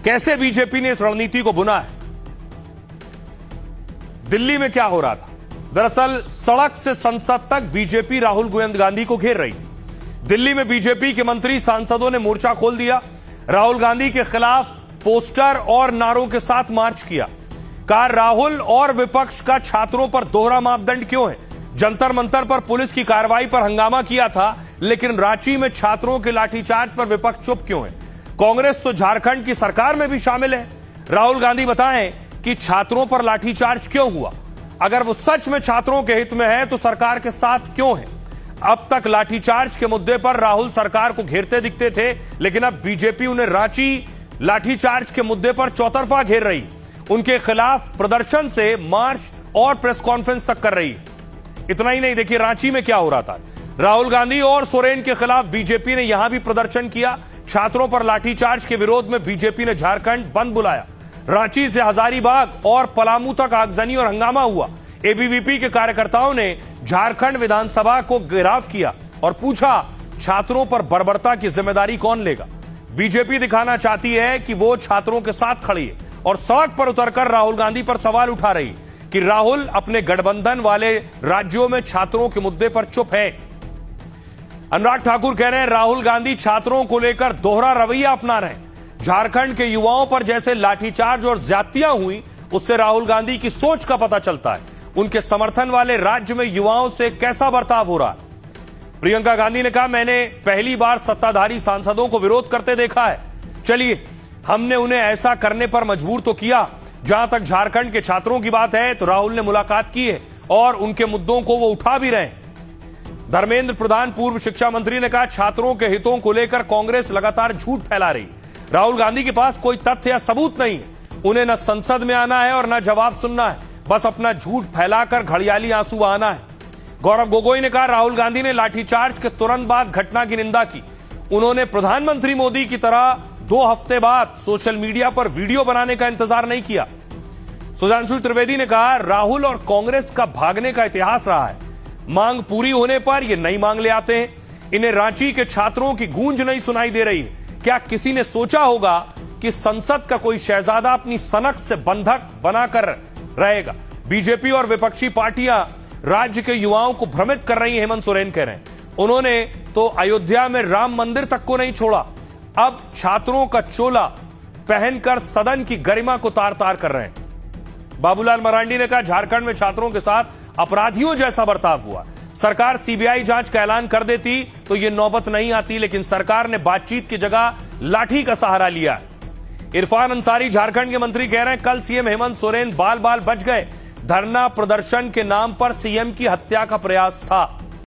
कैसे बीजेपी ने इस रणनीति को बुना है? दिल्ली में क्या हो रहा था? दरअसल सड़क से संसद तक बीजेपी राहुल गांधी को घेर रही थी। दिल्ली में बीजेपी के मंत्री सांसदों ने मोर्चा खोल दिया, राहुल गांधी के खिलाफ पोस्टर और नारों के साथ मार्च किया। कहा राहुल और विपक्ष का छात्रों पर दोहरा मापदंड क्यों है? जंतर मंतर पर पुलिस की कार्रवाई पर हंगामा किया था, लेकिन रांची में छात्रों के लाठीचार्ज पर विपक्ष चुप क्यों है? कांग्रेस तो झारखंड की सरकार में भी शामिल है। राहुल गांधी बताएं कि छात्रों पर लाठीचार्ज क्यों हुआ? अगर वो सच में छात्रों के हित में है तो सरकार के साथ क्यों है? अब तक लाठीचार्ज के मुद्दे पर राहुल सरकार को घेरते दिखते थे, लेकिन अब बीजेपी उन्हें रांची लाठीचार्ज के मुद्दे पर चौतरफा घेर रही, उनके खिलाफ प्रदर्शन से मार्च और प्रेस कॉन्फ्रेंस तक कर रही है। इतना ही नहीं, देखिए रांची में क्या हो रहा था। राहुल गांधी और सोरेन के खिलाफ बीजेपी ने यहां भी प्रदर्शन किया। छात्रों पर लाठीचार्ज के विरोध में बीजेपी ने झारखंड बंद बुलाया। रांची से हजारीबाग और पलामू तक आगजनी और हंगामा हुआ। एबीवीपी के कार्यकर्ताओं ने झारखंड विधानसभा को घेराव किया और पूछा छात्रों पर बर्बरता की जिम्मेदारी कौन लेगा? बीजेपी दिखाना चाहती है कि वो छात्रों के साथ खड़ी है और सड़क पर उतरकर राहुल गांधी पर सवाल उठा रही कि राहुल अपने गठबंधन वाले राज्यों में छात्रों के मुद्दे पर चुप है। अनुराग ठाकुर कह रहे हैं राहुल गांधी छात्रों को लेकर दोहरा रवैया अपना रहे हैं। झारखंड के युवाओं पर जैसे लाठीचार्ज और ज्यादतियां हुई, उससे राहुल गांधी की सोच का पता चलता है। उनके समर्थन वाले राज्य में युवाओं से कैसा बर्ताव हो रहा है। प्रियंका गांधी ने कहा मैंने पहली बार सत्ताधारी सांसदों को विरोध करते देखा है। चलिए, हमने उन्हें ऐसा करने पर मजबूर तो किया। जहां तक झारखंड के छात्रों की बात है तो राहुल ने मुलाकात की है और उनके मुद्दों को वो उठा भी रहे हैं। धर्मेंद्र प्रधान पूर्व शिक्षा मंत्री ने कहा छात्रों के हितों को लेकर कांग्रेस लगातार झूठ फैला रही। राहुल गांधी के पास कोई तथ्य या सबूत नहीं है। उन्हें न संसद में आना है और न जवाब सुनना है, बस अपना झूठ फैलाकर घड़ियाली आंसू बहाना है। गौरव गोगोई ने कहा राहुल गांधी ने लाठीचार्ज के तुरंत बाद घटना की निंदा की। उन्होंने प्रधानमंत्री मोदी की तरह 2 हफ्ते बाद सोशल मीडिया पर वीडियो बनाने का इंतजार नहीं किया। सुधांशु त्रिवेदी ने कहा राहुल और कांग्रेस का भागने का इतिहास रहा है। मांग पूरी होने पर ये नई मांग ले आते हैं। इन्हें रांची के छात्रों की गूंज नहीं सुनाई दे रही है। क्या किसी ने सोचा होगा कि संसद का कोई शहजादा अपनी सनक से बंधक बनाकर रहेगा? बीजेपी और विपक्षी पार्टियां राज्य के युवाओं को भ्रमित कर रही हैं, हेमंत सोरेन कह रहे हैं। उन्होंने तो अयोध्या में राम मंदिर तक को नहीं छोड़ा, अब छात्रों का चोला पहनकर सदन की गरिमा को तार तार कर रहे हैं। बाबूलाल मरांडी ने कहा झारखंड में छात्रों के साथ अपराधियों जैसा बर्ताव हुआ। सरकार सीबीआई जांच का ऐलान कर देती तो यह नौबत नहीं आती, लेकिन सरकार ने बातचीत की जगह लाठी का सहारा लिया। इरफान अंसारी झारखंड के मंत्री कह रहे हैं कल सीएम हेमंत सोरेन बाल बाल बच गए। धरना प्रदर्शन के नाम पर सीएम की हत्या का प्रयास था।